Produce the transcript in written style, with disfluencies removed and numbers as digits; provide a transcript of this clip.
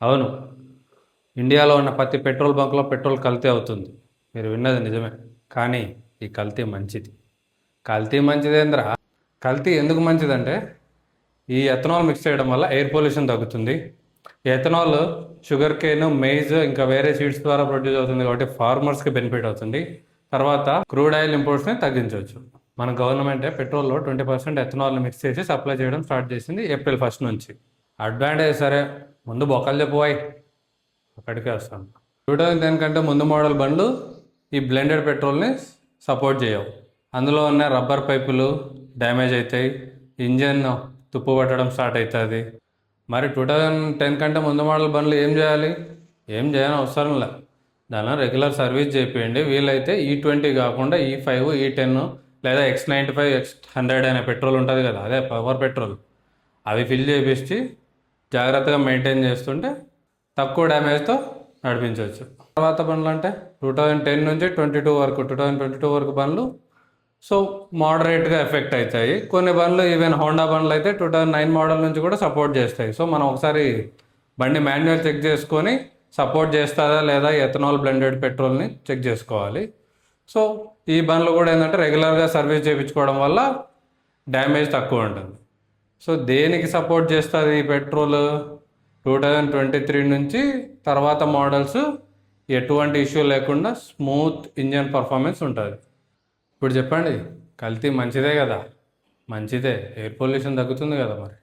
అవును. ఇండియాలో ఉన్న ప్రతి పెట్రోల్ బంక్లో పెట్రోల్ కల్తీ అవుతుంది. మీరు విన్నది నిజమే. కానీ ఈ కల్తీ మంచిది. కల్తీ మంచిదేంద్రా? కల్తీ ఎందుకు మంచిదంటే ఈ ఎథనాల్ మిక్స్ చేయడం వల్ల ఎయిర్ పొల్యూషన్ తగ్గుతుంది. ఈ ఎథనాల్ షుగర్ కేన్, మెయిజ్ ఇంకా వేరే సీడ్స్ ద్వారా ప్రొడ్యూస్ అవుతుంది కాబట్టి ఫార్మర్స్కి బెనిఫిట్ అవుతుంది. తర్వాత క్రూడ్ ఆయిల్ ఇంపోర్ట్స్ని తగ్గించవచ్చు. మన గవర్నమెంటే పెట్రోల్లో 20% ఎథనాల్ని మిక్స్ చేసి సప్లై చేయడం స్టార్ట్ చేసింది ఏప్రిల్ 1 నుంచి. అడ్వాంటేజ్ సరే, ముందు బొక్కలు చెప్పువాయి, అక్కడికే వస్తాను. 2010 కంటే ముందు మోడల్ బండ్లు ఈ బ్లెండెడ్ పెట్రోల్ని సపోర్ట్ చేయవు. అందులో ఉన్న రబ్బర్ పైపులు డ్యామేజ్ అవుతాయి, ఇంజన్ తుప్పు పట్టడం స్టార్ట్ అవుతుంది. మరి 2010 కంటే ముందు మోడల్ బండ్లు ఏం చేయాలి? ఏం చేయని అవసరం లే, దానిలో రెగ్యులర్ సర్వీస్ చేయండి. వీలైతే E20 కాకుండా E5, E10 లేదా X95, X100 అనే పెట్రోల్ ఉంటుంది కదా, అదే పవర్ పెట్రోల్, అవి ఫిల్ చేపించి జాగ్రత్తగా మెయింటైన్ చేస్తుంటే తక్కువ డ్యామేజ్తో నడిపించవచ్చు. తర్వాత బండ్లు అంటే 2010 నుంచి 2022 వరకు బండ్లు సో మోడరేట్గా ఎఫెక్ట్ అవుతాయి. కొన్ని బండ్లు ఈవెన్ హోండా బండ్లు అయితే 2009 మోడల్ నుంచి కూడా సపోర్ట్ చేస్తాయి. సో మనం ఒకసారి బండి మాన్యువల్ చెక్ చేసుకొని సపోర్ట్ చేస్తుందా లేదా ఎథనాల్ బ్లెండెడ్ పెట్రోల్ని చెక్ చేసుకోవాలి. సో ఈ బండ్లు కూడా ఏంటంటే రెగ్యులర్గా సర్వీస్ చేయించుకోవడం వల్ల డ్యామేజ్ తక్కువ ఉంటుంది. సో దేనికి సపోర్ట్ చేస్తుంది ఈ పెట్రోల్? 2023 నుంచి తర్వాత మోడల్స్ ఎటువంటి ఇష్యూ లేకుండా స్మూత్ ఇంజన్ పర్ఫార్మెన్స్ ఉంటుంది. ఇప్పుడు చెప్పండి, కల్తీ మంచిదే కదా? మంచిదే, ఎయిర్ పొల్యూషన్ తగ్గుతుంది కదా మరి.